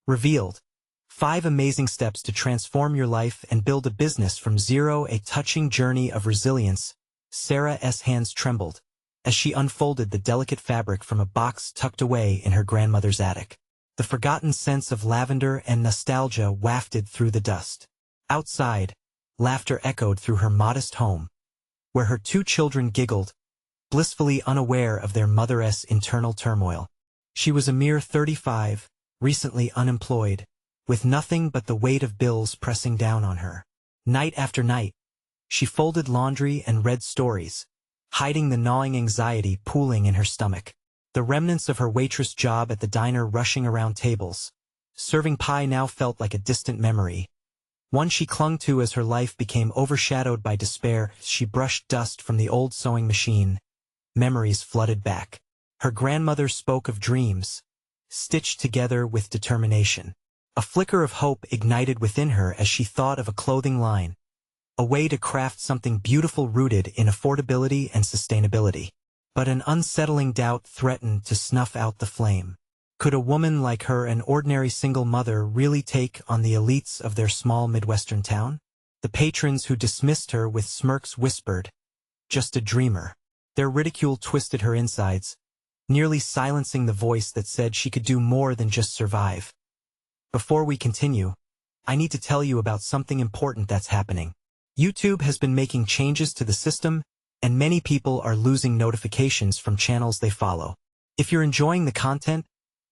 Revealed. 5 amazing steps to transform your life and build a business from zero, a touching journey of resilience. Sarah's hands trembled as she unfolded the delicate fabric from a box tucked away in her grandmother's attic. The forgotten sense of lavender and nostalgia wafted through the dust. Outside, laughter echoed through her modest home, where her 2 children giggled, blissfully unaware of their mother's internal turmoil. She was a mere 35, recently unemployed, with nothing but the weight of bills pressing down on her. Night after night, she folded laundry and read stories, hiding the gnawing anxiety pooling in her stomach. The remnants of her waitress job at the diner rushing around tables, serving pie now felt like a distant memory, one she clung to as her life became overshadowed by despair. She brushed dust from the old sewing machine. Memories flooded back. Her grandmother spoke of dreams, stitched together with determination. A flicker of hope ignited within her as she thought of a clothing line, a way to craft something beautiful rooted in affordability and sustainability. But an unsettling doubt threatened to snuff out the flame. Could a woman like her, an ordinary single mother, really take on the elites of their small Midwestern town? The patrons who dismissed her with smirks whispered, "Just a dreamer." Their ridicule twisted her insides, nearly silencing the voice that said she could do more than just survive. Before we continue, I need to tell you about something important that's happening. YouTube has been making changes to the system, and many people are losing notifications from channels they follow. If you're enjoying the content,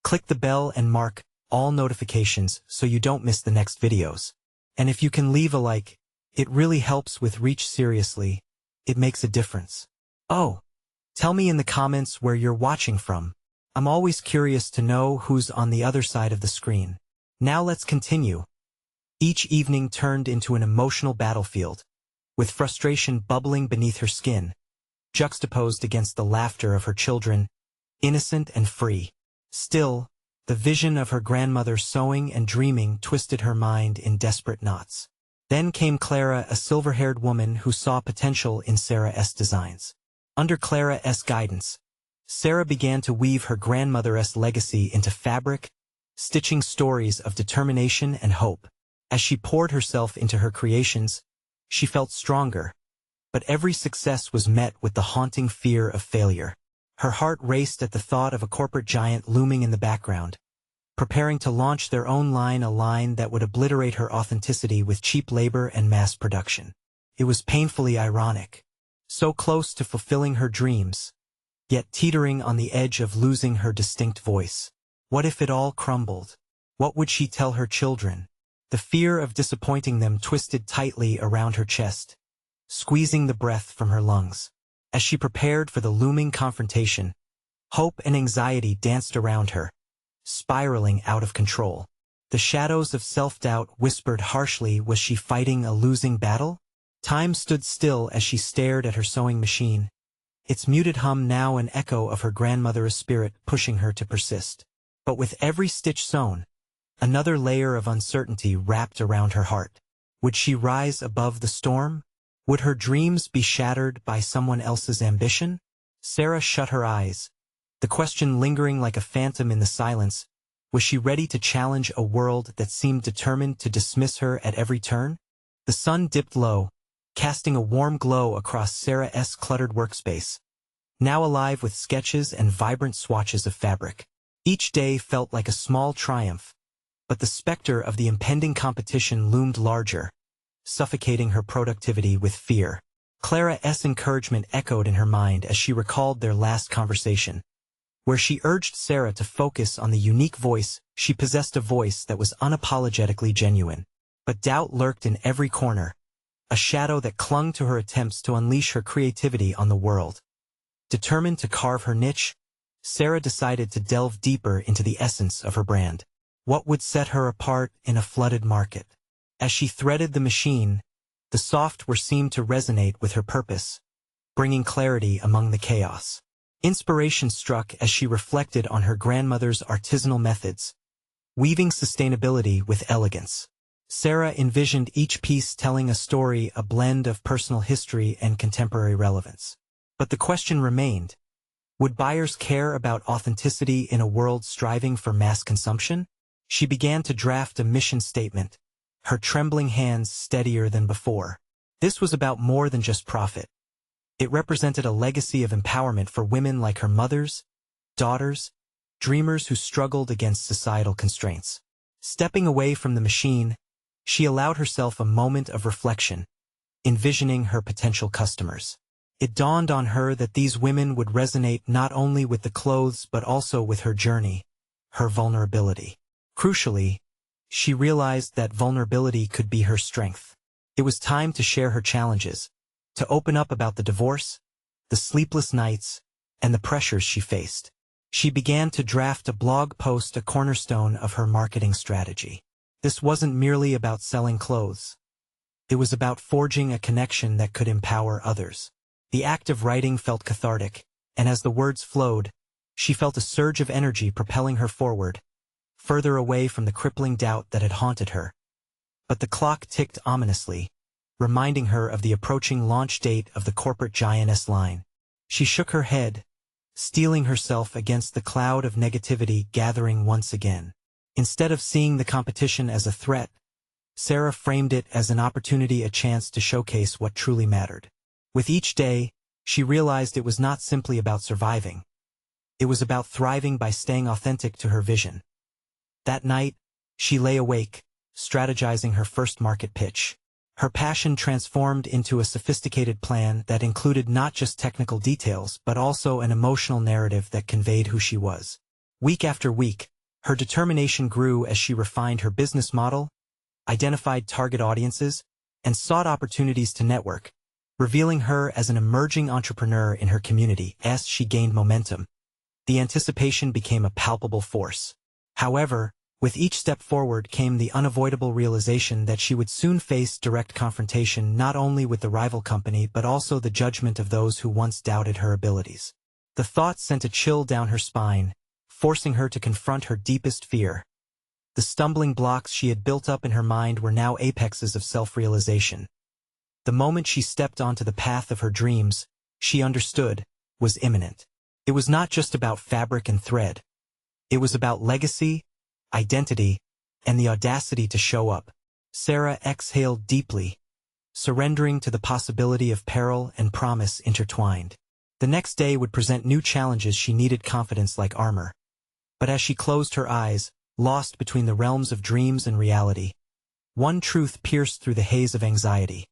click the bell and mark all notifications so you don't miss the next videos. And if you can leave a like, it really helps with reach. Seriously, it makes a difference. Oh, tell me in the comments where you're watching from. I'm always curious to know who's on the other side of the screen. Now let's continue. Each evening turned into an emotional battlefield, with frustration bubbling beneath her skin, juxtaposed against the laughter of her children, innocent and free. Still, the vision of her grandmother sewing and dreaming twisted her mind in desperate knots. Then came Clara, a silver-haired woman who saw potential in Sarah's designs. Under Clara's guidance, Sarah began to weave her grandmother's legacy into fabric, stitching stories of determination and hope. As she poured herself into her creations, she felt stronger, but every success was met with the haunting fear of failure. Her heart raced at the thought of a corporate giant looming in the background, preparing to launch their own line, a line that would obliterate her authenticity with cheap labor and mass production. It was painfully ironic, so close to fulfilling her dreams, yet teetering on the edge of losing her distinct voice. What if it all crumbled? What would she tell her children? The fear of disappointing them twisted tightly around her chest, squeezing the breath from her lungs. As she prepared for the looming confrontation, hope and anxiety danced around her, spiraling out of control. The shadows of self-doubt whispered harshly, was she fighting a losing battle? Time stood still as she stared at her sewing machine, its muted hum now an echo of her grandmother's spirit pushing her to persist. But with every stitch sewn, another layer of uncertainty wrapped around her heart. Would she rise above the storm? Would her dreams be shattered by someone else's ambition? Sarah shut her eyes, the question lingering like a phantom in the silence. Was she ready to challenge a world that seemed determined to dismiss her at every turn? The sun dipped low, casting a warm glow across Sarah's cluttered workspace, now alive with sketches and vibrant swatches of fabric. Each day felt like a small triumph, but the specter of the impending competition loomed larger, suffocating her productivity with fear. Clara's encouragement echoed in her mind as she recalled their last conversation, where she urged Sarah to focus on the unique voice she possessed, a voice that was unapologetically genuine. But doubt lurked in every corner, a shadow that clung to her attempts to unleash her creativity on the world. Determined to carve her niche, Sarah decided to delve deeper into the essence of her brand. What would set her apart in a flooded market? As she threaded the machine, the software seemed to resonate with her purpose, bringing clarity among the chaos. Inspiration struck as she reflected on her grandmother's artisanal methods, weaving sustainability with elegance. Sarah envisioned each piece telling a story, a blend of personal history and contemporary relevance. But the question remained, would buyers care about authenticity in a world striving for mass consumption? She began to draft a mission statement, her trembling hands steadier than before. This was about more than just profit. It represented a legacy of empowerment for women like her mothers, daughters, dreamers who struggled against societal constraints. Stepping away from the machine, she allowed herself a moment of reflection, envisioning her potential customers. It dawned on her that these women would resonate not only with the clothes but also with her journey, her vulnerability. Crucially, she realized that vulnerability could be her strength. It was time to share her challenges, to open up about the divorce, the sleepless nights, and the pressures she faced. She began to draft a blog post, a cornerstone of her marketing strategy. This wasn't merely about selling clothes. It was about forging a connection that could empower others. The act of writing felt cathartic, and as the words flowed, she felt a surge of energy propelling her forward, further away from the crippling doubt that had haunted her. But the clock ticked ominously, reminding her of the approaching launch date of the corporate giantess line. She shook her head, steeling herself against the cloud of negativity gathering once again. Instead of seeing the competition as a threat, Sarah framed it as an opportunity, a chance to showcase what truly mattered. With each day, she realized it was not simply about surviving. It was about thriving by staying authentic to her vision. That night, she lay awake, strategizing her first market pitch. Her passion transformed into a sophisticated plan that included not just technical details but also an emotional narrative that conveyed who she was. Week after week, her determination grew as she refined her business model, identified target audiences, and sought opportunities to network, revealing her as an emerging entrepreneur in her community. As she gained momentum, the anticipation became a palpable force. However, with each step forward came the unavoidable realization that she would soon face direct confrontation not only with the rival company but also the judgment of those who once doubted her abilities. The thought sent a chill down her spine, forcing her to confront her deepest fear. The stumbling blocks she had built up in her mind were now apexes of self-realization. The moment she stepped onto the path of her dreams, she understood, was imminent. It was not just about fabric and thread. It was about legacy, identity, and the audacity to show up. Sarah exhaled deeply, surrendering to the possibility of peril and promise intertwined. The next day would present new challenges. She needed confidence like armor. But as she closed her eyes, lost between the realms of dreams and reality, one truth pierced through the haze of anxiety.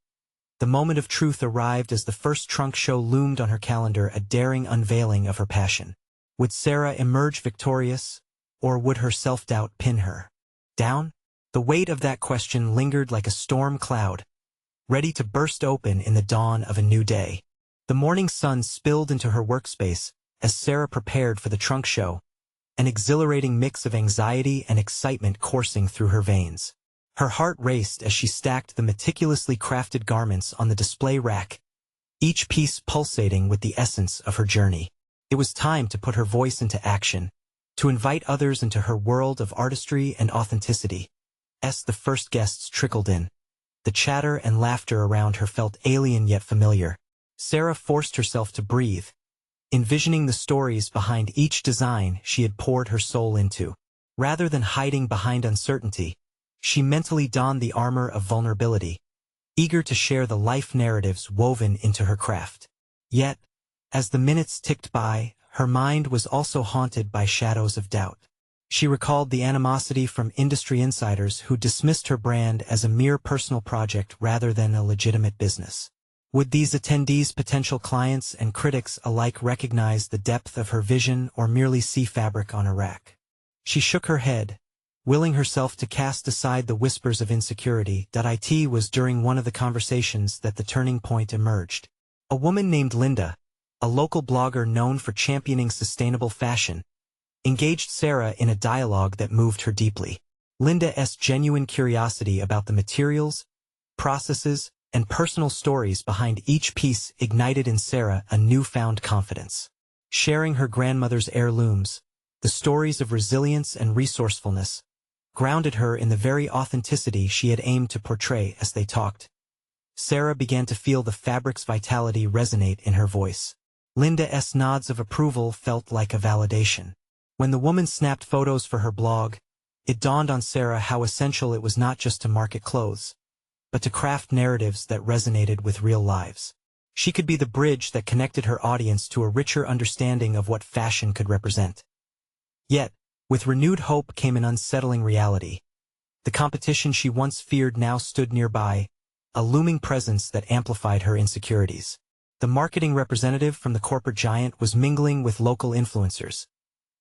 The moment of truth arrived as the first trunk show loomed on her calendar, a daring unveiling of her passion. Would Sarah emerge victorious, or would her self-doubt pin her down? The weight of that question lingered like a storm cloud, ready to burst open in the dawn of a new day. The morning sun spilled into her workspace as Sarah prepared for the trunk show, an exhilarating mix of anxiety and excitement coursing through her veins. Her heart raced as she stacked the meticulously crafted garments on the display rack, each piece pulsating with the essence of her journey. It was time to put her voice into action, to invite others into her world of artistry and authenticity. As the first guests trickled in, the chatter and laughter around her felt alien yet familiar. Sarah forced herself to breathe, envisioning the stories behind each design she had poured her soul into. Rather than hiding behind uncertainty, she mentally donned the armor of vulnerability, eager to share the life narratives woven into her craft. Yet, as the minutes ticked by, her mind was also haunted by shadows of doubt. She recalled the animosity from industry insiders who dismissed her brand as a mere personal project rather than a legitimate business. Would these attendees, potential clients and critics alike, recognize the depth of her vision or merely see fabric on a rack? She shook her head, willing herself to cast aside the whispers of insecurity. It was during one of the conversations that the turning point emerged. A woman named Linda, a local blogger known for championing sustainable fashion, engaged Sarah in a dialogue that moved her deeply. Linda's genuine curiosity about the materials, processes, and personal stories behind each piece ignited in Sarah a newfound confidence. Sharing her grandmother's heirlooms, the stories of resilience and resourcefulness, grounded her in the very authenticity she had aimed to portray. As they talked, Sarah began to feel the fabric's vitality resonate in her voice. Linda's nods of approval felt like a validation. When the woman snapped photos for her blog, It dawned on Sarah how essential it was not just to market clothes, but to craft narratives that resonated with real lives. She could be the bridge that connected her audience to a richer understanding of what fashion could represent. Yet, with renewed hope came an unsettling reality. The competition she once feared now stood nearby, a looming presence that amplified her insecurities. The marketing representative from the corporate giant was mingling with local influencers,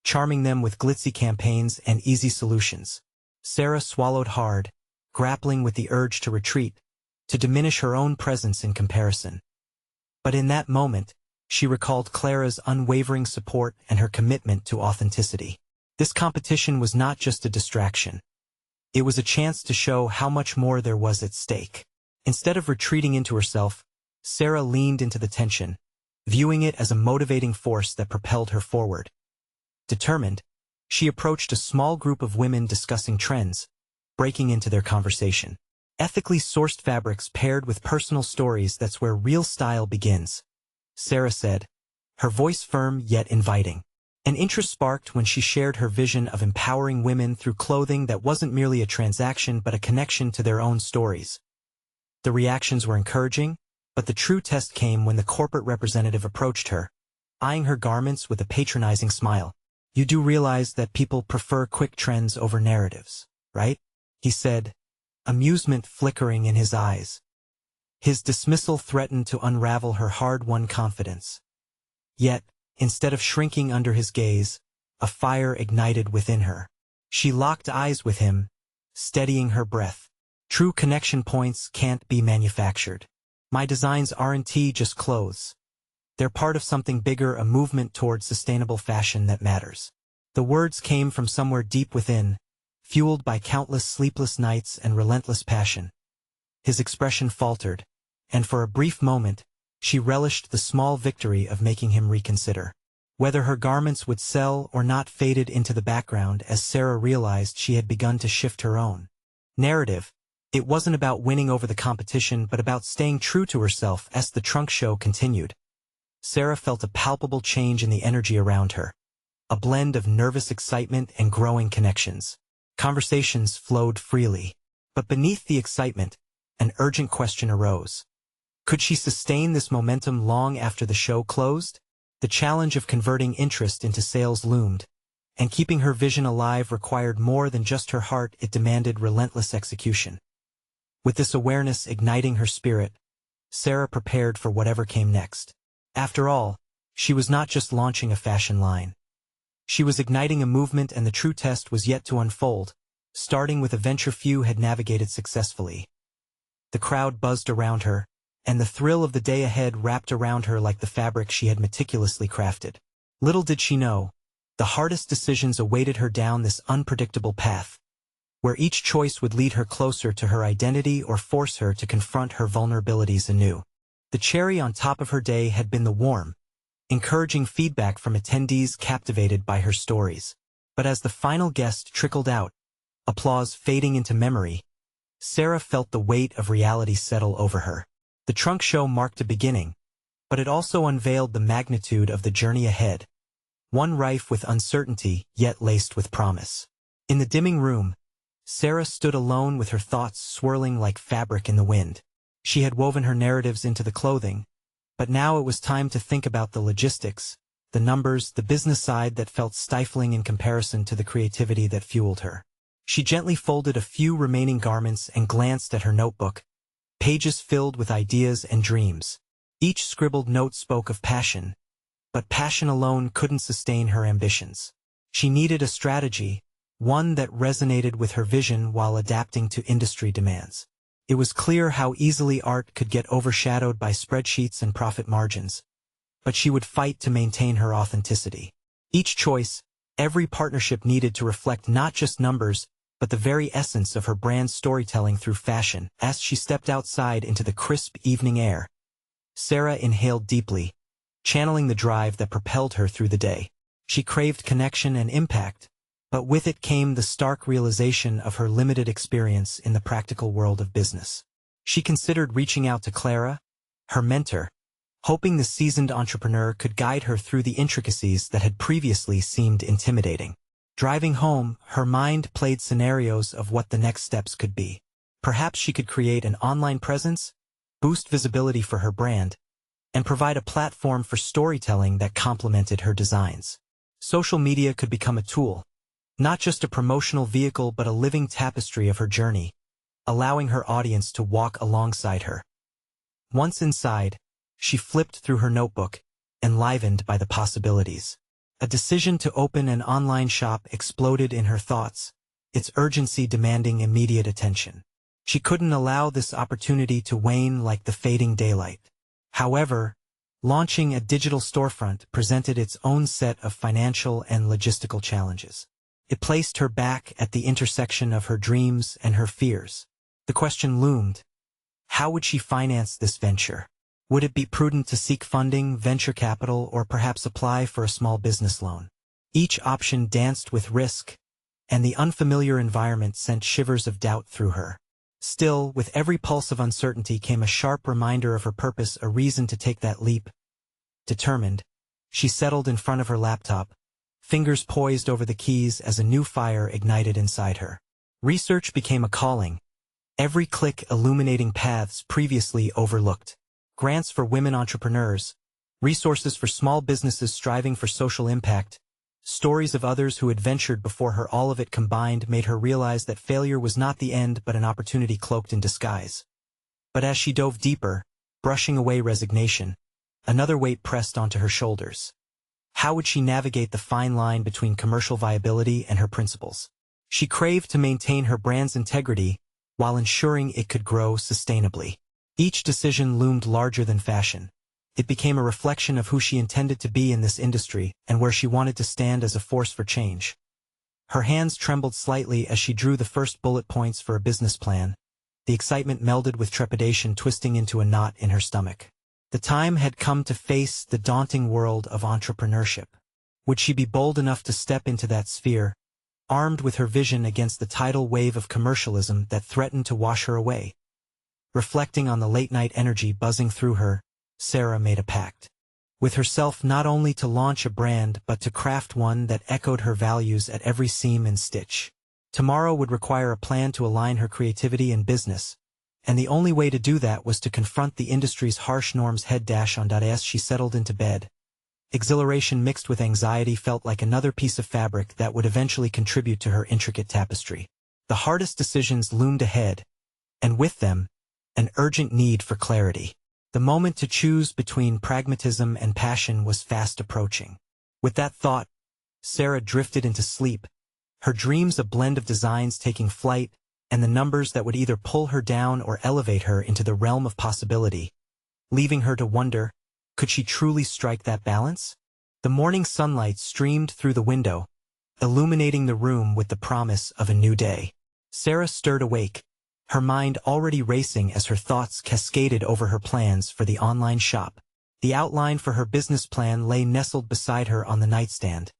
charming them with glitzy campaigns and easy solutions. Sarah swallowed hard, grappling with the urge to retreat, to diminish her own presence in comparison. But in that moment, she recalled Clara's unwavering support and her commitment to authenticity. This competition was not just a distraction. It was a chance to show how much more there was at stake. Instead of retreating into herself, Sarah leaned into the tension, viewing it as a motivating force that propelled her forward. Determined, she approached a small group of women discussing trends, breaking into their conversation. Ethically sourced fabrics paired with personal stories, that's where real style begins, Sarah said, her voice firm yet inviting. An interest sparked when she shared her vision of empowering women through clothing that wasn't merely a transaction but a connection to their own stories. The reactions were encouraging, but the true test came when the corporate representative approached her, eyeing her garments with a patronizing smile. "You do realize that people prefer quick trends over narratives, right?" he said, amusement flickering in his eyes. His dismissal threatened to unravel her hard-won confidence. Yet, instead of shrinking under his gaze, a fire ignited within her. She locked eyes with him, steadying her breath. "True connection points can't be manufactured. My designs aren't just clothes. They're part of something bigger, a movement towards sustainable fashion that matters." The words came from somewhere deep within, fueled by countless sleepless nights and relentless passion. His expression faltered, and for a brief moment, she relished the small victory of making him reconsider. Whether her garments would sell or not faded into the background as Sarah realized she had begun to shift her own narrative. It wasn't about winning over the competition but about staying true to herself. As the trunk show continued, Sarah felt a palpable change in the energy around her, a blend of nervous excitement and growing connections. Conversations flowed freely, but beneath the excitement, an urgent question arose. Could she sustain this momentum long after the show closed? The challenge of converting interest into sales loomed, and keeping her vision alive required more than just her heart. It demanded relentless execution. With this awareness igniting her spirit, Sarah prepared for whatever came next. After all, she was not just launching a fashion line. She was igniting a movement, and the true test was yet to unfold, starting with a venture few had navigated successfully. The crowd buzzed around her, and the thrill of the day ahead wrapped around her like the fabric she had meticulously crafted. Little did she know, the hardest decisions awaited her down this unpredictable path, where each choice would lead her closer to her identity or force her to confront her vulnerabilities anew. The cherry on top of her day had been the warm, encouraging feedback from attendees captivated by her stories. But as the final guest trickled out, applause fading into memory, Sarah felt the weight of reality settle over her. The trunk show marked a beginning, but it also unveiled the magnitude of the journey ahead, one rife with uncertainty yet laced with promise. In the dimming room, Sarah stood alone with her thoughts swirling like fabric in the wind. She had woven her narratives into the clothing, but now it was time to think about the logistics, the numbers, the business side that felt stifling in comparison to the creativity that fueled her. She gently folded a few remaining garments and glanced at her notebook, pages filled with ideas and dreams. Each scribbled note spoke of passion, but passion alone couldn't sustain her ambitions. She needed a strategy, one that resonated with her vision while adapting to industry demands. It was clear how easily art could get overshadowed by spreadsheets and profit margins, but she would fight to maintain her authenticity. Each choice, every partnership needed to reflect not just numbers, but the very essence of her brand's storytelling through fashion. As she stepped outside into the crisp evening air, Sarah inhaled deeply, channeling the drive that propelled her through the day. She craved connection and impact, but with it came the stark realization of her limited experience in the practical world of business. She considered reaching out to Clara, her mentor, hoping the seasoned entrepreneur could guide her through the intricacies that had previously seemed intimidating. Driving home, her mind played scenarios of what the next steps could be. Perhaps she could create an online presence, boost visibility for her brand, and provide a platform for storytelling that complemented her designs. Social media could become a tool, not just a promotional vehicle but a living tapestry of her journey, allowing her audience to walk alongside her. Once inside, she flipped through her notebook, enlivened by the possibilities. A decision to open an online shop exploded in her thoughts, its urgency demanding immediate attention. She couldn't allow this opportunity to wane like the fading daylight. However, launching a digital storefront presented its own set of financial and logistical challenges. It placed her back at the intersection of her dreams and her fears. The question loomed: how would she finance this venture? Would it be prudent to seek funding, venture capital, or perhaps apply for a small business loan? Each option danced with risk, and the unfamiliar environment sent shivers of doubt through her. Still, with every pulse of uncertainty came a sharp reminder of her purpose, a reason to take that leap. Determined, she settled in front of her laptop, fingers poised over the keys as a new fire ignited inside her. Research became a calling, every click illuminating paths previously overlooked. Grants for women entrepreneurs, resources for small businesses striving for social impact, stories of others who had ventured before her, all of it combined made her realize that failure was not the end but an opportunity cloaked in disguise. But as she dove deeper, brushing away resignation, another weight pressed onto her shoulders. How would she navigate the fine line between commercial viability and her principles? She craved to maintain her brand's integrity while ensuring it could grow sustainably. Each decision loomed larger than fashion. It became a reflection of who she intended to be in this industry and where she wanted to stand as a force for change. Her hands trembled slightly as she drew the first bullet points for a business plan, the excitement melded with trepidation twisting into a knot in her stomach. The time had come to face the daunting world of entrepreneurship. Would she be bold enough to step into that sphere, armed with her vision against the tidal wave of commercialism that threatened to wash her away? Reflecting on the late-night energy buzzing through her, Sarah made a pact with herself, not only to launch a brand but to craft one that echoed her values at every seam and stitch. Tomorrow would require a plan to align her creativity and business, and the only way to do that was to confront the industry's harsh norms head-on. As she settled into bed, exhilaration mixed with anxiety felt like another piece of fabric that would eventually contribute to her intricate tapestry. The hardest decisions loomed ahead, and with them, an urgent need for clarity. The moment to choose between pragmatism and passion was fast approaching. With that thought, Sarah drifted into sleep, her dreams a blend of designs taking flight, and the numbers that would either pull her down or elevate her into the realm of possibility, leaving her to wonder, could she truly strike that balance? The morning sunlight streamed through the window, illuminating the room with the promise of a new day. Sarah stirred awake, her mind already racing as her thoughts cascaded over her plans for the online shop. The outline for her business plan lay nestled beside her on the nightstand,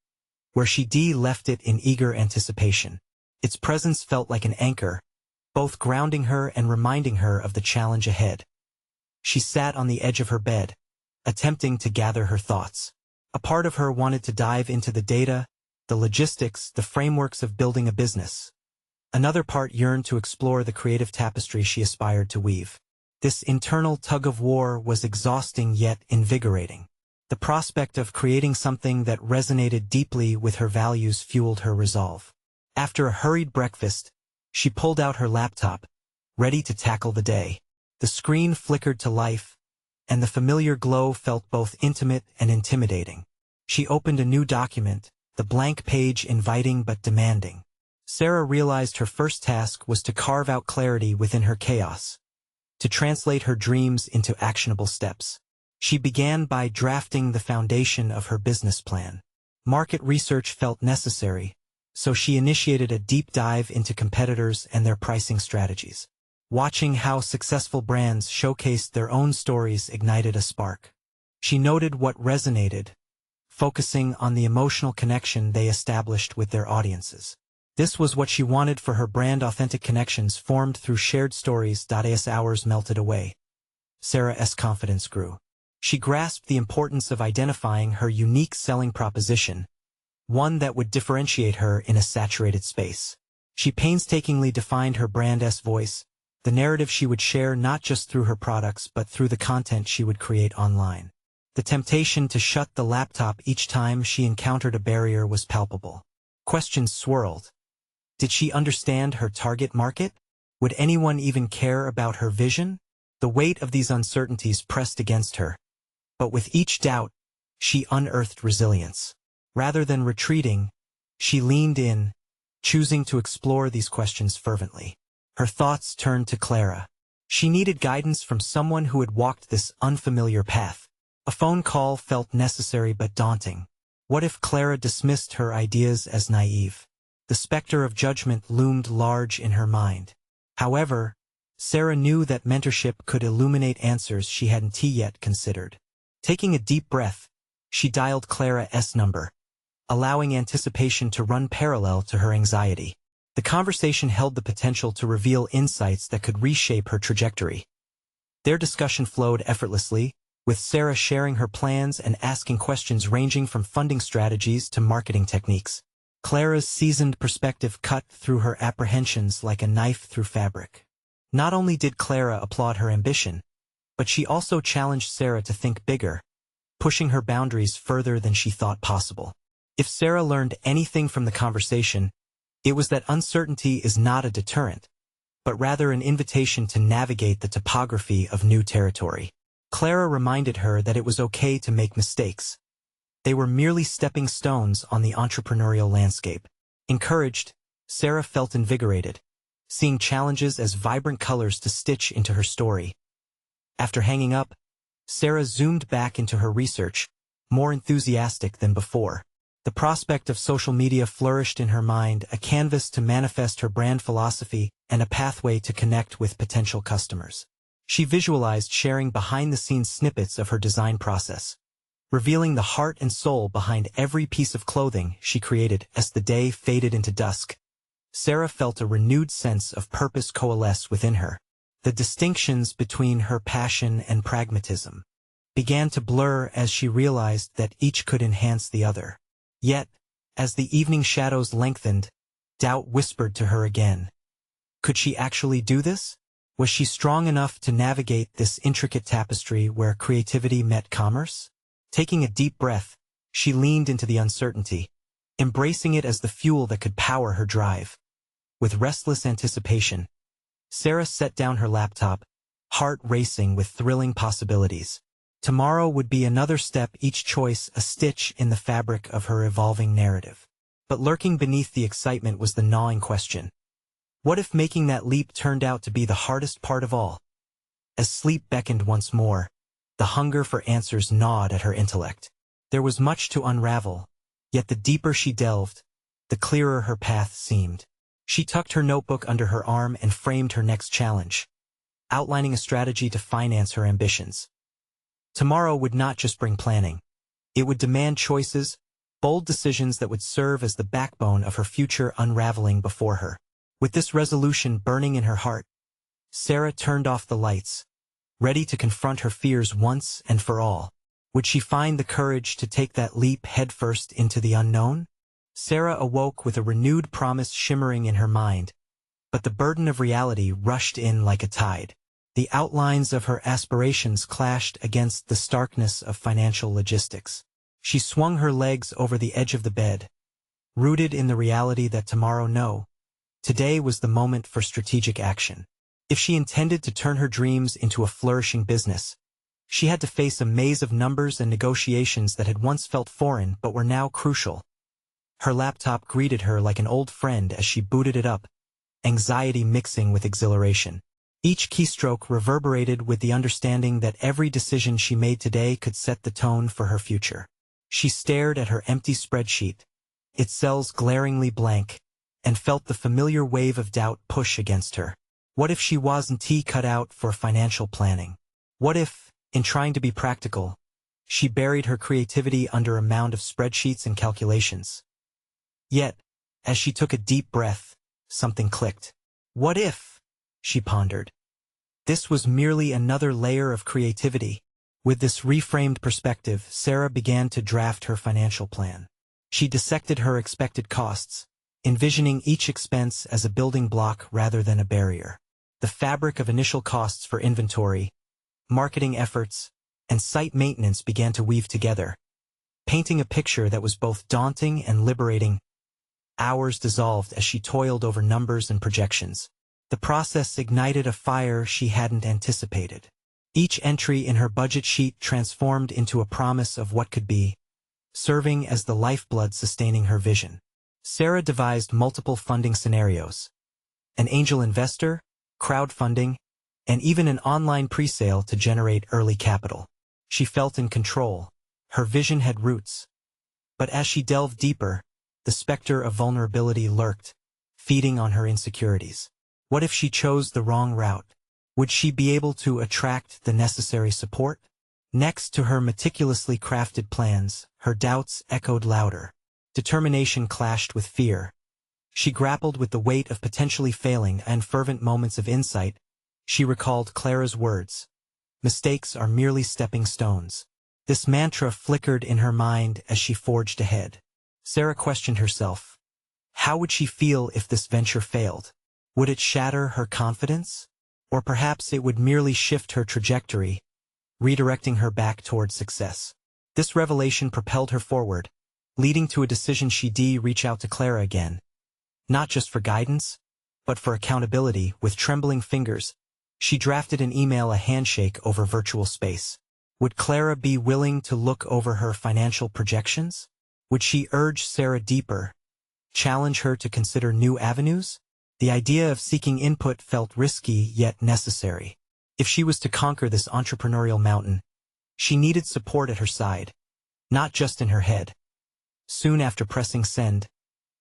where she left it in eager anticipation. Its presence felt like an anchor, both grounding her and reminding her of the challenge ahead. She sat on the edge of her bed, attempting to gather her thoughts. A part of her wanted to dive into the data, the logistics, the frameworks of building a business. Another part yearned to explore the creative tapestry she aspired to weave. This internal tug-of-war was exhausting yet invigorating. The prospect of creating something that resonated deeply with her values fueled her resolve. After a hurried breakfast, she pulled out her laptop, ready to tackle the day. The screen flickered to life, and the familiar glow felt both intimate and intimidating. She opened a new document, the blank page inviting but demanding. Sarah realized her first task was to carve out clarity within her chaos, to translate her dreams into actionable steps. She began by drafting the foundation of her business plan. Market research felt necessary, so she initiated a deep dive into competitors and their pricing strategies. Watching how successful brands showcased their own stories ignited a spark. She noted what resonated, focusing on the emotional connection they established with their audiences. This was what she wanted for her brand, authentic connections formed through shared stories. As hours melted away, Sarah's confidence grew. She grasped the importance of identifying her unique selling proposition, one that would differentiate her in a saturated space. She painstakingly defined her brand's voice, the narrative she would share not just through her products but through the content she would create online. The temptation to shut the laptop each time she encountered a barrier was palpable. Questions swirled. Did she understand her target market? Would anyone even care about her vision? The weight of these uncertainties pressed against her. But with each doubt, she unearthed resilience. Rather than retreating, she leaned in, choosing to explore these questions fervently. Her thoughts turned to Clara. She needed guidance from someone who had walked this unfamiliar path. A phone call felt necessary but daunting. What if Clara dismissed her ideas as naive? The specter of judgment loomed large in her mind. However, Sarah knew that mentorship could illuminate answers she hadn't yet considered. Taking a deep breath, she dialed Clara's number, allowing anticipation to run parallel to her anxiety. The conversation held the potential to reveal insights that could reshape her trajectory. Their discussion flowed effortlessly, with Sarah sharing her plans and asking questions ranging from funding strategies to marketing techniques. Clara's seasoned perspective cut through her apprehensions like a knife through fabric. Not only did Clara applaud her ambition, but she also challenged Sarah to think bigger, pushing her boundaries further than she thought possible. If Sarah learned anything from the conversation, it was that uncertainty is not a deterrent, but rather an invitation to navigate the topography of new territory. Clara reminded her that it was okay to make mistakes. They were merely stepping stones on the entrepreneurial landscape. Encouraged, Sarah felt invigorated, seeing challenges as vibrant colors to stitch into her story. After hanging up, Sarah zoomed back into her research, more enthusiastic than before. The prospect of social media flourished in her mind, a canvas to manifest her brand philosophy and a pathway to connect with potential customers. She visualized sharing behind-the-scenes snippets of her design process, revealing the heart and soul behind every piece of clothing she created. As the day faded into dusk, Sarah felt a renewed sense of purpose coalesce within her. The distinctions between her passion and pragmatism began to blur as she realized that each could enhance the other. Yet, as the evening shadows lengthened, doubt whispered to her again. Could she actually do this? Was she strong enough to navigate this intricate tapestry where creativity met commerce? Taking a deep breath, she leaned into the uncertainty, embracing it as the fuel that could power her drive. With restless anticipation, Sarah set down her laptop, heart racing with thrilling possibilities. Tomorrow would be another step, each choice a stitch in the fabric of her evolving narrative. But lurking beneath the excitement was the gnawing question. What if making that leap turned out to be the hardest part of all? As sleep beckoned once more, the hunger for answers gnawed at her intellect. There was much to unravel, yet the deeper she delved, the clearer her path seemed. She tucked her notebook under her arm and framed her next challenge, outlining a strategy to finance her ambitions. Tomorrow would not just bring planning. It would demand choices, bold decisions that would serve as the backbone of her future unraveling before her. With this resolution burning in her heart, Sarah turned off the lights, ready to confront her fears once and for all. Would she find the courage to take that leap headfirst into the unknown? Sarah awoke with a renewed promise shimmering in her mind, but the burden of reality rushed in like a tide. The outlines of her aspirations clashed against the starkness of financial logistics. She swung her legs over the edge of the bed, rooted in the reality that today was the moment for strategic action. If she intended to turn her dreams into a flourishing business, she had to face a maze of numbers and negotiations that had once felt foreign but were now crucial. Her laptop greeted her like an old friend as she booted it up, anxiety mixing with exhilaration. Each keystroke reverberated with the understanding that every decision she made today could set the tone for her future. She stared at her empty spreadsheet, its cells glaringly blank, and felt the familiar wave of doubt push against her. What if she wasn't cut out for financial planning? What if, in trying to be practical, she buried her creativity under a mound of spreadsheets and calculations? Yet, as she took a deep breath, something clicked. What if, she pondered, this was merely another layer of creativity? With this reframed perspective, Sarah began to draft her financial plan. She dissected her expected costs, envisioning each expense as a building block rather than a barrier. The fabric of initial costs for inventory, marketing efforts, and site maintenance began to weave together, painting a picture that was both daunting and liberating. Hours dissolved as she toiled over numbers and projections. The process ignited a fire she hadn't anticipated. Each entry in her budget sheet transformed into a promise of what could be, serving as the lifeblood sustaining her vision. Sarah devised multiple funding scenarios: an angel investor, crowdfunding, and even an online presale to generate early capital. She felt in control. Her vision had roots. But as she delved deeper, the specter of vulnerability lurked, feeding on her insecurities. What if she chose the wrong route? Would she be able to attract the necessary support? Next to her meticulously crafted plans, her doubts echoed louder. Determination clashed with fear. She grappled with the weight of potentially failing, and fervent moments of insight. She recalled Clara's words: "Mistakes are merely stepping stones." This mantra flickered in her mind as she forged ahead. Sarah questioned herself. How would she feel if this venture failed? Would it shatter her confidence? Or perhaps it would merely shift her trajectory, redirecting her back toward success. This revelation propelled her forward, leading to a decision: she'd reach out to Clara again. Not just for guidance, but for accountability. With trembling fingers, she drafted an email, a handshake over virtual space. Would Clara be willing to look over her financial projections? Would she urge Sarah deeper, challenge her to consider new avenues? The idea of seeking input felt risky yet necessary. If she was to conquer this entrepreneurial mountain, she needed support at her side, not just in her head. Soon after pressing send,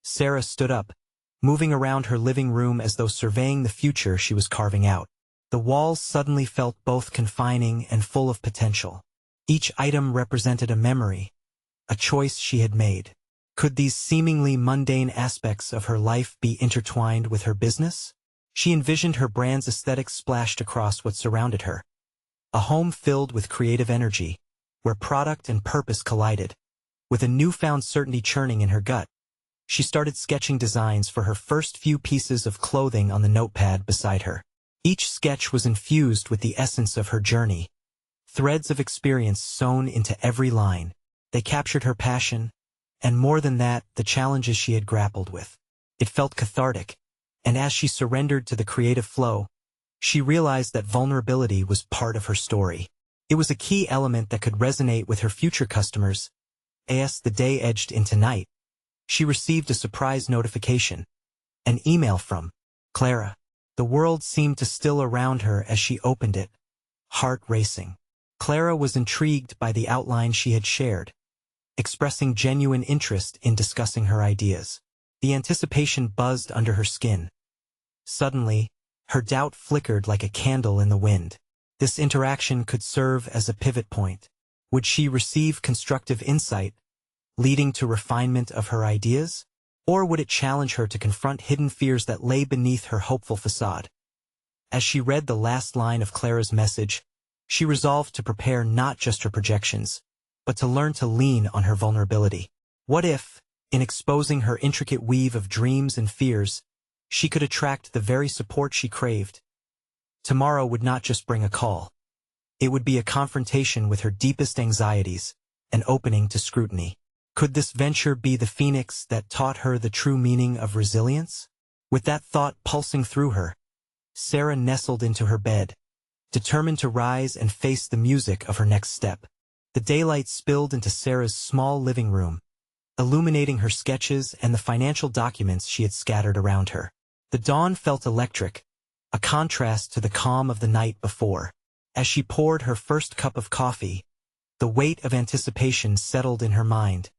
Sarah stood up, moving around her living room as though surveying the future she was carving out. The walls suddenly felt both confining and full of potential. Each item represented a memory, a choice she had made. Could these seemingly mundane aspects of her life be intertwined with her business? She envisioned her brand's aesthetics splashed across what surrounded her. A home filled with creative energy, where product and purpose collided. With a newfound certainty churning in her gut, she started sketching designs for her first few pieces of clothing on the notepad beside her. Each sketch was infused with the essence of her journey, threads of experience sewn into every line. They captured her passion, and more than that, the challenges she had grappled with. It felt cathartic, and as she surrendered to the creative flow, she realized that vulnerability was part of her story. It was a key element that could resonate with her future customers. As the day edged into night, she received a surprise notification, an email from Clara. The world seemed to still around her as she opened it, heart racing. Clara was intrigued by the outline she had shared, expressing genuine interest in discussing her ideas. The anticipation buzzed under her skin. Suddenly, her doubt flickered like a candle in the wind. This interaction could serve as a pivot point. Would she receive constructive insight, leading to refinement of her ideas? Or would it challenge her to confront hidden fears that lay beneath her hopeful facade? As she read the last line of Clara's message, she resolved to prepare not just her projections, but to learn to lean on her vulnerability. What if, in exposing her intricate weave of dreams and fears, she could attract the very support she craved? Tomorrow would not just bring a call. It would be a confrontation with her deepest anxieties, an opening to scrutiny. Could this venture be the phoenix that taught her the true meaning of resilience? With that thought pulsing through her, Sarah nestled into her bed, determined to rise and face the music of her next step. The daylight spilled into Sarah's small living room, illuminating her sketches and the financial documents she had scattered around her. The dawn felt electric, a contrast to the calm of the night before. As she poured her first cup of coffee, the weight of anticipation settled in her mind,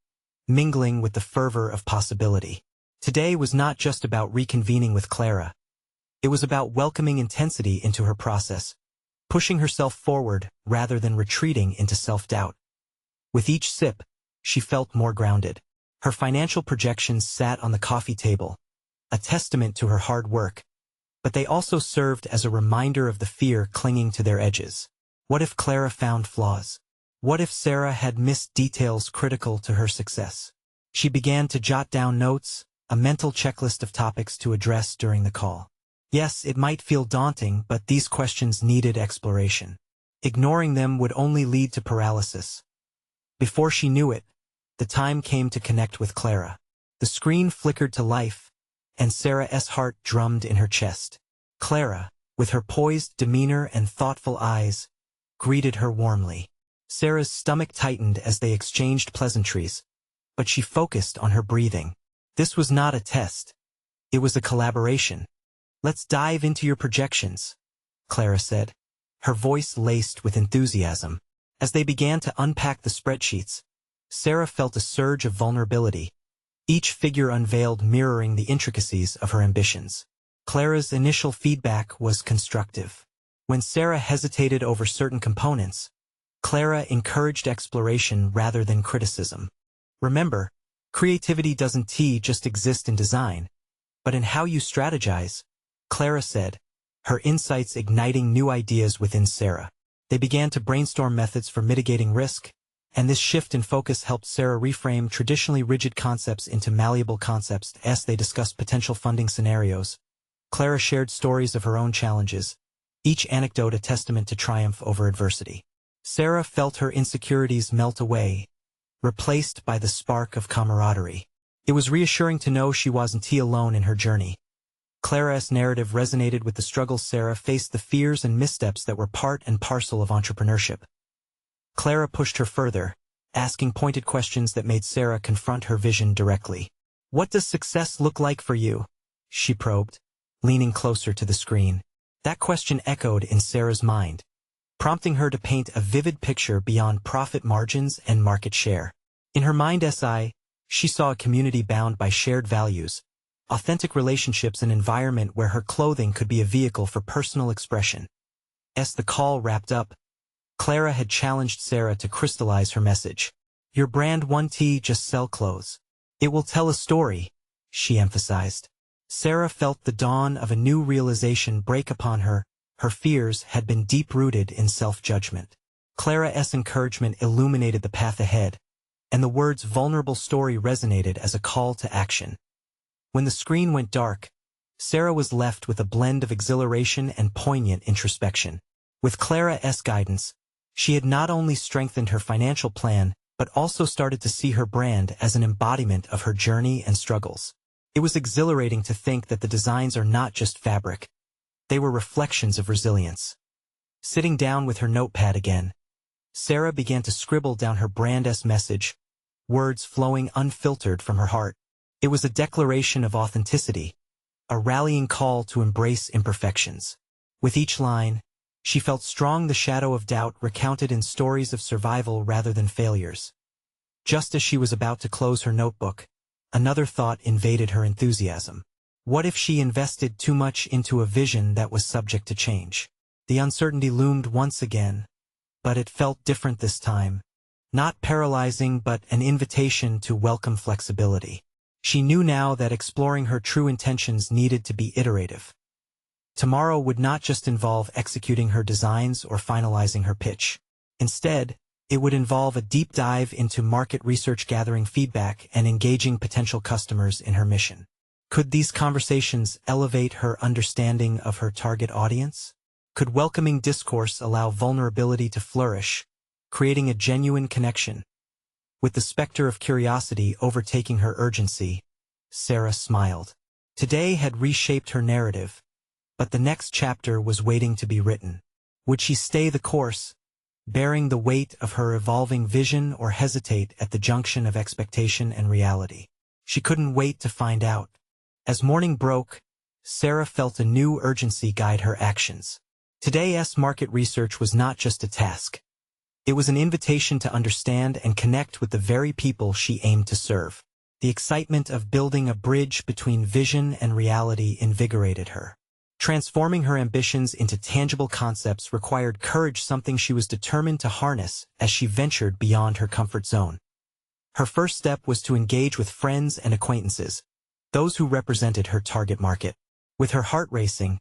mingling with the fervor of possibility. Today was not just about reconvening with Clara. It was about welcoming intensity into her process, pushing herself forward rather than retreating into self-doubt. With each sip, she felt more grounded. Her financial projections sat on the coffee table, a testament to her hard work, but they also served as a reminder of the fear clinging to their edges. What if Clara found flaws? What if Sarah had missed details critical to her success? She began to jot down notes, a mental checklist of topics to address during the call. Yes, it might feel daunting, but these questions needed exploration. Ignoring them would only lead to paralysis. Before she knew it, the time came to connect with Clara. The screen flickered to life, and Sarah's heart drummed in her chest. Clara, with her poised demeanor and thoughtful eyes, greeted her warmly. Sarah's stomach tightened as they exchanged pleasantries, but she focused on her breathing. This was not a test. It was a collaboration. "Let's dive into your projections," Clara said, her voice laced with enthusiasm. As they began to unpack the spreadsheets, Sarah felt a surge of vulnerability, each figure unveiled mirroring the intricacies of her ambitions. Clara's initial feedback was constructive. When Sarah hesitated over certain components, Clara encouraged exploration rather than criticism. "Remember, creativity doesn't just exist in design, but in how you strategize," Clara said, her insights igniting new ideas within Sarah. They began to brainstorm methods for mitigating risk, and this shift in focus helped Sarah reframe traditionally rigid concepts into malleable concepts. As they discussed potential funding scenarios, Clara shared stories of her own challenges, each anecdote a testament to triumph over adversity. Sarah felt her insecurities melt away, replaced by the spark of camaraderie. It was reassuring to know she wasn't alone in her journey. Clara's narrative resonated with the struggles Sarah faced, the fears and missteps that were part and parcel of entrepreneurship. Clara pushed her further, asking pointed questions that made Sarah confront her vision directly. "What does success look like for you?" she probed, leaning closer to the screen. That question echoed in Sarah's mind, prompting her to paint a vivid picture beyond profit margins and market share. In her mind's eye, she saw a community bound by shared values, authentic relationships, and an environment where her clothing could be a vehicle for personal expression. As the call wrapped up, Clara had challenged Sarah to crystallize her message. "Your brand won't just sell clothes. It will tell a story," she emphasized. Sarah felt the dawn of a new realization break upon her. Her fears had been deep-rooted in self-judgment. Clara's encouragement illuminated the path ahead, and the words "vulnerable story" resonated as a call to action. When the screen went dark, Sarah was left with a blend of exhilaration and poignant introspection. With Clara's guidance, she had not only strengthened her financial plan, but also started to see her brand as an embodiment of her journey and struggles. It was exhilarating to think that the designs are not just fabric. They were reflections of resilience. Sitting down with her notepad again, Sarah began to scribble down her brand's message, words flowing unfiltered from her heart. It was a declaration of authenticity, a rallying call to embrace imperfections. With each line, she felt strong the shadow of doubt recounted in stories of survival rather than failures. Just as she was about to close her notebook, another thought invaded her enthusiasm. What if she invested too much into a vision that was subject to change? The uncertainty loomed once again, but it felt different this time. Not paralyzing, but an invitation to welcome flexibility. She knew now that exploring her true intentions needed to be iterative. Tomorrow would not just involve executing her designs or finalizing her pitch. Instead, it would involve a deep dive into market research, gathering feedback, and engaging potential customers in her mission. Could these conversations elevate her understanding of her target audience? Could welcoming discourse allow vulnerability to flourish, creating a genuine connection? With the specter of curiosity overtaking her urgency, Sarah smiled. Today had reshaped her narrative, but the next chapter was waiting to be written. Would she stay the course, bearing the weight of her evolving vision, or hesitate at the junction of expectation and reality? She couldn't wait to find out. As morning broke, Sarah felt a new urgency guide her actions. Today's market research was not just a task. It was an invitation to understand and connect with the very people she aimed to serve. The excitement of building a bridge between vision and reality invigorated her. Transforming her ambitions into tangible concepts required courage, something she was determined to harness as she ventured beyond her comfort zone. Her first step was to engage with friends and acquaintances, those who represented her target market. With her heart racing,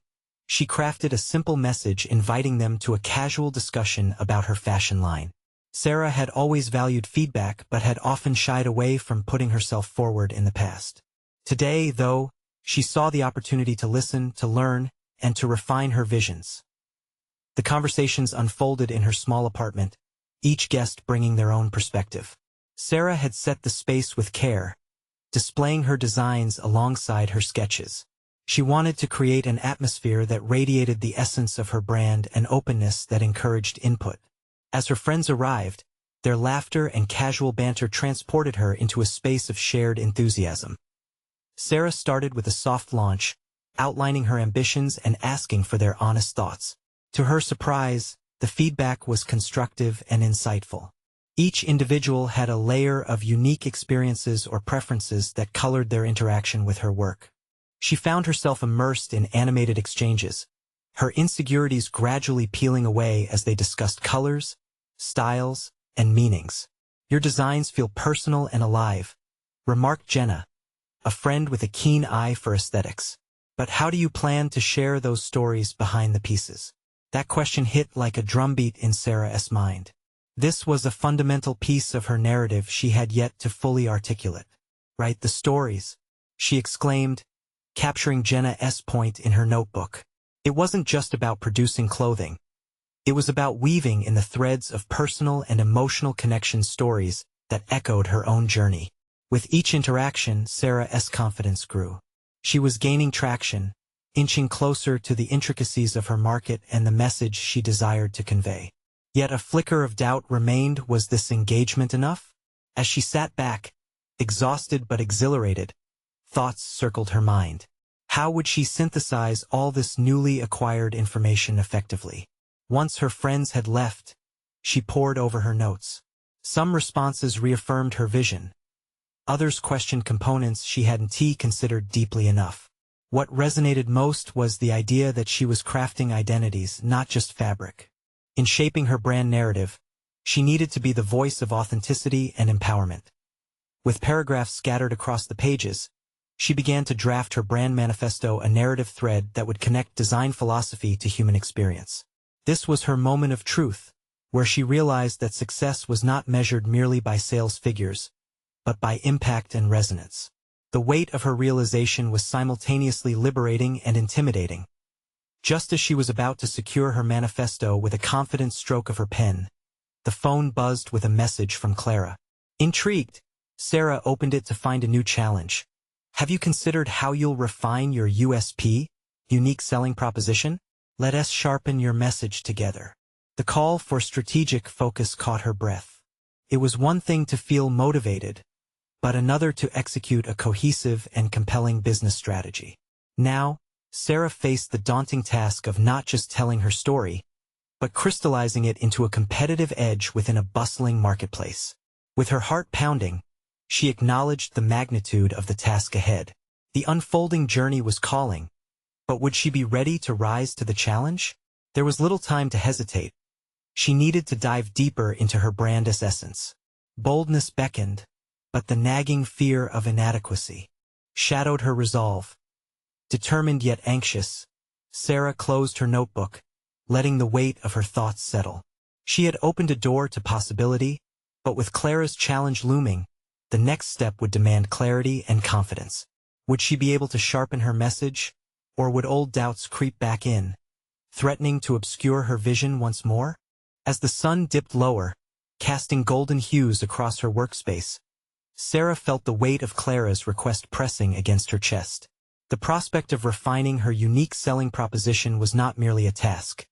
she crafted a simple message inviting them to a casual discussion about her fashion line. Sarah had always valued feedback but had often shied away from putting herself forward in the past. Today, though, she saw the opportunity to listen, to learn, and to refine her visions. The conversations unfolded in her small apartment, each guest bringing their own perspective. Sarah had set the space with care, displaying her designs alongside her sketches. She wanted to create an atmosphere that radiated the essence of her brand and openness that encouraged input. As her friends arrived, their laughter and casual banter transported her into a space of shared enthusiasm. Sarah started with a soft launch, outlining her ambitions and asking for their honest thoughts. To her surprise, the feedback was constructive and insightful. Each individual had a layer of unique experiences or preferences that colored their interaction with her work. She found herself immersed in animated exchanges, her insecurities gradually peeling away as they discussed colors, styles, and meanings. "Your designs feel personal and alive," remarked Jenna, a friend with a keen eye for aesthetics. "But how do you plan to share those stories behind the pieces?" That question hit like a drumbeat in Sarah's mind. This was a fundamental piece of her narrative she had yet to fully articulate. "Write the stories," she exclaimed, capturing Jenna's point in her notebook. It wasn't just about producing clothing. It was about weaving in the threads of personal and emotional connection stories that echoed her own journey. With each interaction, Sarah's confidence grew. She was gaining traction, inching closer to the intricacies of her market and the message she desired to convey. Yet a flicker of doubt remained. Was this engagement enough? As she sat back, exhausted but exhilarated, thoughts circled her mind. How would she synthesize all this newly acquired information effectively? Once her friends had left, she pored over her notes. Some responses reaffirmed her vision. Others questioned components she hadn't considered deeply enough. What resonated most was the idea that she was crafting identities, not just fabric. In shaping her brand narrative, she needed to be the voice of authenticity and empowerment. With paragraphs scattered across the pages, she began to draft her brand manifesto, a narrative thread that would connect design philosophy to human experience. This was her moment of truth, where she realized that success was not measured merely by sales figures, but by impact and resonance. The weight of her realization was simultaneously liberating and intimidating. Just as she was about to secure her manifesto with a confident stroke of her pen, the phone buzzed with a message from Clara. Intrigued, Sarah opened it to find a new challenge. "Have you considered how you'll refine your USP, unique selling proposition? Let us sharpen your message together." The call for strategic focus caught her breath. It was one thing to feel motivated, but another to execute a cohesive and compelling business strategy. Now, Sarah faced the daunting task of not just telling her story, but crystallizing it into a competitive edge within a bustling marketplace. With her heart pounding, she acknowledged the magnitude of the task ahead. The unfolding journey was calling, but would she be ready to rise to the challenge? There was little time to hesitate. She needed to dive deeper into her brand's essence. Boldness beckoned, but the nagging fear of inadequacy shadowed her resolve. Determined yet anxious, Sarah closed her notebook, letting the weight of her thoughts settle. She had opened a door to possibility, but with Clara's challenge looming, the next step would demand clarity and confidence. Would she be able to sharpen her message, or would old doubts creep back in, threatening to obscure her vision once more? As the sun dipped lower, casting golden hues across her workspace, Sarah felt the weight of Clara's request pressing against her chest. The prospect of refining her unique selling proposition was not merely a task.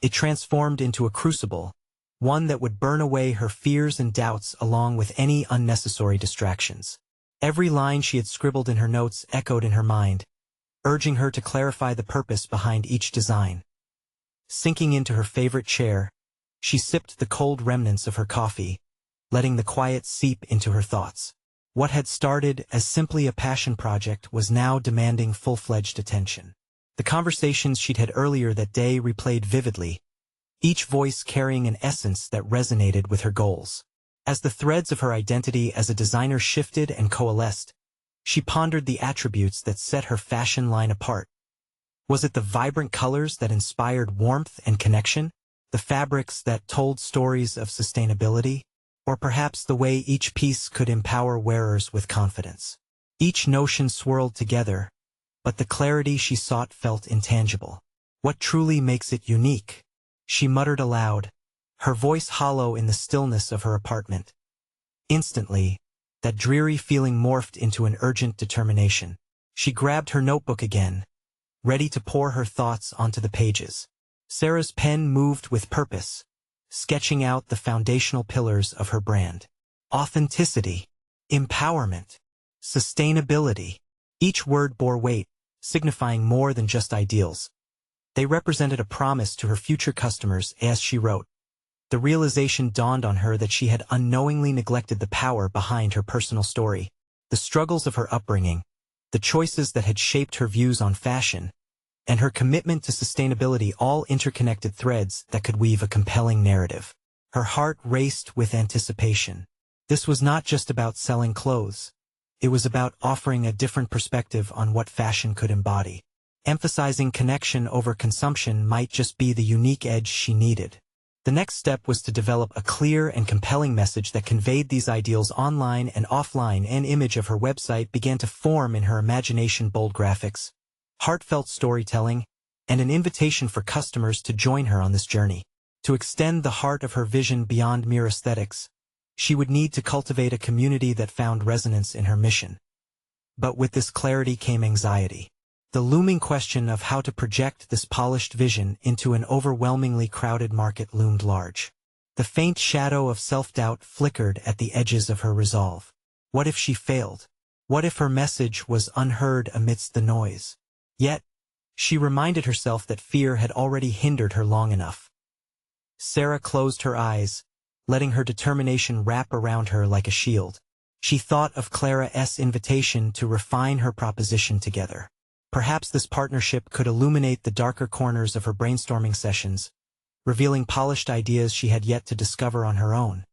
It transformed into a crucible, one that would burn away her fears and doubts along with any unnecessary distractions. Every line she had scribbled in her notes echoed in her mind, urging her to clarify the purpose behind each design. Sinking into her favorite chair, she sipped the cold remnants of her coffee, letting the quiet seep into her thoughts. What had started as simply a passion project was now demanding full-fledged attention. The conversations she'd had earlier that day replayed vividly, each voice carrying an essence that resonated with her goals. As the threads of her identity as a designer shifted and coalesced, she pondered the attributes that set her fashion line apart. Was it the vibrant colors that inspired warmth and connection? The fabrics that told stories of sustainability, or perhaps the way each piece could empower wearers with confidence. Each notion swirled together, but the clarity she sought felt intangible. What truly makes it unique? She muttered aloud, her voice hollow in the stillness of her apartment. Instantly, that dreary feeling morphed into an urgent determination. She grabbed her notebook again, ready to pour her thoughts onto the pages. Sarah's pen moved with purpose, sketching out the foundational pillars of her brand. Authenticity, empowerment, sustainability. Each word bore weight, signifying more than just ideals. They represented a promise to her future customers as she wrote. The realization dawned on her that she had unknowingly neglected the power behind her personal story. The struggles of her upbringing, the choices that had shaped her views on fashion, and her commitment to sustainability, all interconnected threads that could weave a compelling narrative. Her heart raced with anticipation. This was not just about selling clothes. It was about offering a different perspective on what fashion could embody. Emphasizing connection over consumption might just be the unique edge she needed. The next step was to develop a clear and compelling message that conveyed these ideals online and offline. An image of her website began to form in her imagination, bold graphics, heartfelt storytelling, and an invitation for customers to join her on this journey. To extend the heart of her vision beyond mere aesthetics, she would need to cultivate a community that found resonance in her mission. But with this clarity came anxiety. The looming question of how to project this polished vision into an overwhelmingly crowded market loomed large. The faint shadow of self-doubt flickered at the edges of her resolve. What if she failed? What if her message was unheard amidst the noise? Yet, she reminded herself that fear had already hindered her long enough. Sarah closed her eyes, letting her determination wrap around her like a shield. She thought of Clara's invitation to refine her proposition together. Perhaps this partnership could illuminate the darker corners of her brainstorming sessions, revealing polished ideas she had yet to discover on her own.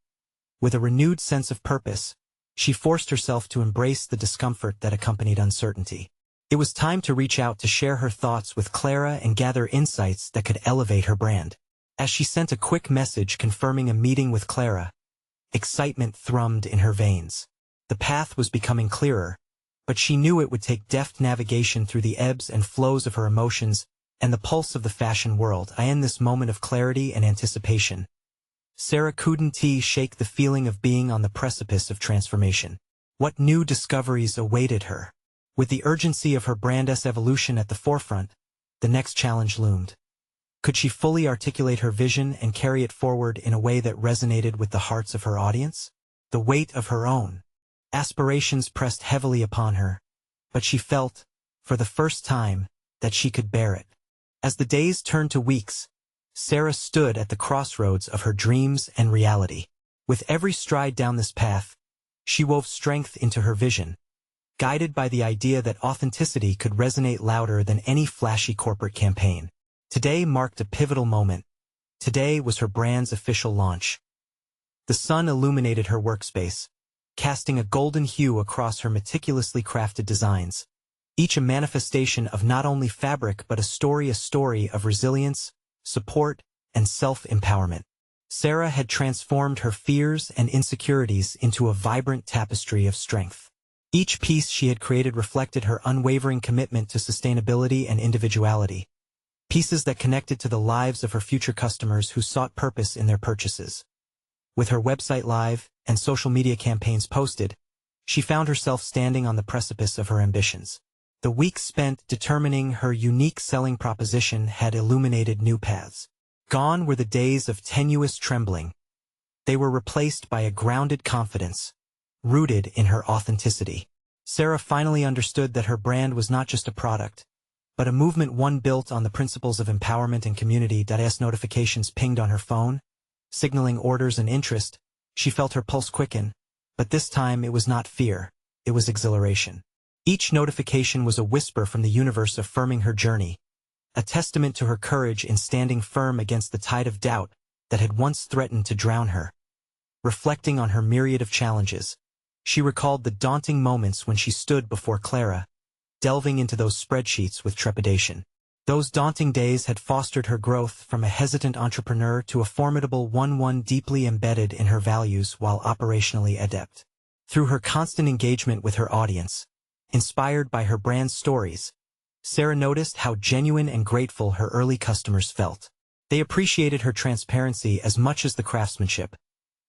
With a renewed sense of purpose, she forced herself to embrace the discomfort that accompanied uncertainty. It was time to reach out to share her thoughts with Clara and gather insights that could elevate her brand. As she sent a quick message confirming a meeting with Clara, excitement thrummed in her veins. The path was becoming clearer, but she knew it would take deft navigation through the ebbs and flows of her emotions and the pulse of the fashion world. In this moment of clarity and anticipation, Sarah couldn't shake the feeling of being on the precipice of transformation. What new discoveries awaited her? With the urgency of her brand's evolution at the forefront, the next challenge loomed. Could she fully articulate her vision and carry it forward in a way that resonated with the hearts of her audience? The weight of her own aspirations pressed heavily upon her, but she felt, for the first time, that she could bear it. As the days turned to weeks, Sarah stood at the crossroads of her dreams and reality. With every stride down this path, she wove strength into her vision, guided by the idea that authenticity could resonate louder than any flashy corporate campaign. Today marked a pivotal moment. Today was her brand's official launch. The sun illuminated her workspace, casting a golden hue across her meticulously crafted designs, each a manifestation of not only fabric but a story of resilience, support, and self-empowerment. Sarah had transformed her fears and insecurities into a vibrant tapestry of strength. Each piece she had created reflected her unwavering commitment to sustainability and individuality, pieces that connected to the lives of her future customers who sought purpose in their purchases. With her website live and social media campaigns posted, she found herself standing on the precipice of her ambitions. The weeks spent determining her unique selling proposition had illuminated new paths. Gone were the days of tenuous trembling. They were replaced by a grounded confidence, rooted in her authenticity. Sarah finally understood that her brand was not just a product, but a movement, one built on the principles of empowerment and community. As notifications pinged on her phone, signaling orders and interest, she felt her pulse quicken, but this time it was not fear, it was exhilaration. Each notification was a whisper from the universe affirming her journey, a testament to her courage in standing firm against the tide of doubt that had once threatened to drown her. Reflecting on her myriad of challenges, she recalled the daunting moments when she stood before Clara, delving into those spreadsheets with trepidation. Those daunting days had fostered her growth from a hesitant entrepreneur to a formidable one deeply embedded in her values while operationally adept. Through her constant engagement with her audience, inspired by her brand's stories, Sarah noticed how genuine and grateful her early customers felt. They appreciated her transparency as much as the craftsmanship,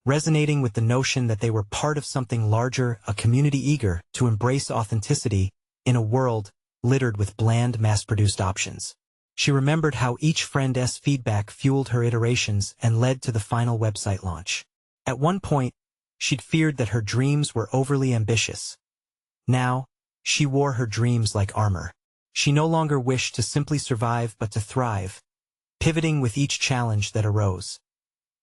resonating with the notion that they were part of something larger, a community eager to embrace authenticity in a world littered with bland, mass-produced options. She remembered how each friend's feedback fueled her iterations and led to the final website launch. At one point, she'd feared that her dreams were overly ambitious. Now, she wore her dreams like armor. She no longer wished to simply survive but to thrive, pivoting with each challenge that arose.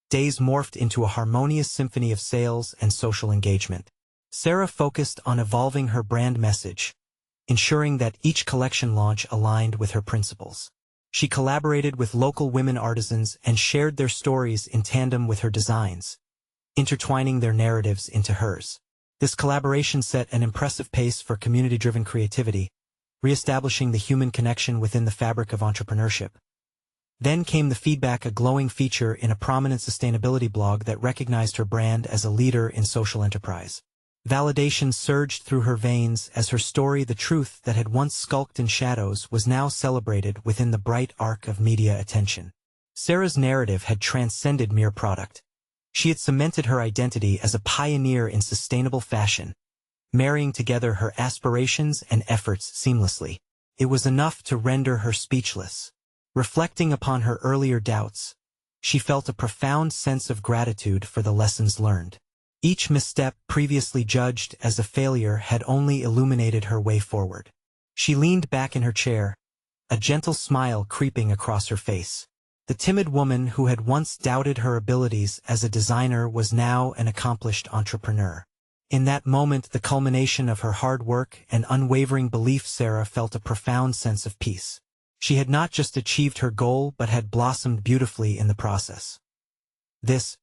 Days morphed into a harmonious symphony of sales and social engagement. Sarah focused on evolving her brand message, ensuring that each collection launch aligned with her principles. She collaborated with local women artisans and shared their stories in tandem with her designs, intertwining their narratives into hers. This collaboration set an impressive pace for community-driven creativity, reestablishing the human connection within the fabric of entrepreneurship. Then came the feedback, a glowing feature in a prominent sustainability blog that recognized her brand as a leader in social enterprise. Validation surged through her veins as her story, the truth that had once skulked in shadows, was now celebrated within the bright arc of media attention. Sarah's narrative had transcended mere product. She had cemented her identity as a pioneer in sustainable fashion, marrying together her aspirations and efforts seamlessly. It was enough to render her speechless. Reflecting upon her earlier doubts, she felt a profound sense of gratitude for the lessons learned. Each misstep, previously judged as a failure, had only illuminated her way forward. She leaned back in her chair, a gentle smile creeping across her face. The timid woman who had once doubted her abilities as a designer was now an accomplished entrepreneur. In that moment, the culmination of her hard work and unwavering belief, Sarah felt a profound sense of peace. She had not just achieved her goal but had blossomed beautifully in the process. This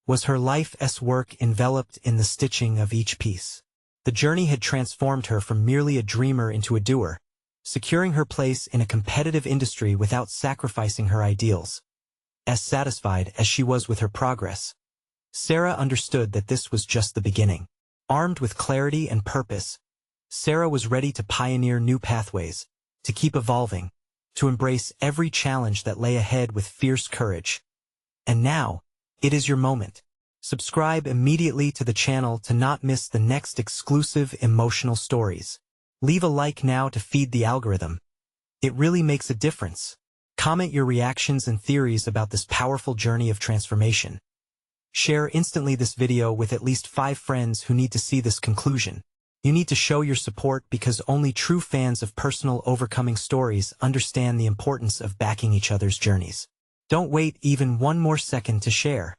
was her life's work, enveloped in the stitching of each piece. The journey had transformed her from merely a dreamer into a doer, securing her place in a competitive industry without sacrificing her ideals. As satisfied as she was with her progress, Sarah understood that this was just the beginning. Armed with clarity and purpose, Sarah was ready to pioneer new pathways, to keep evolving, to embrace every challenge that lay ahead with fierce courage. And now, it is your moment. Subscribe immediately to the channel to not miss the next exclusive emotional stories. Leave a like now to feed the algorithm. It really makes a difference. Comment your reactions and theories about this powerful journey of transformation. Share instantly this video with at least 5 friends who need to see this conclusion. You need to show your support because only true fans of personal overcoming stories understand the importance of backing each other's journeys. Don't wait even one more second to share.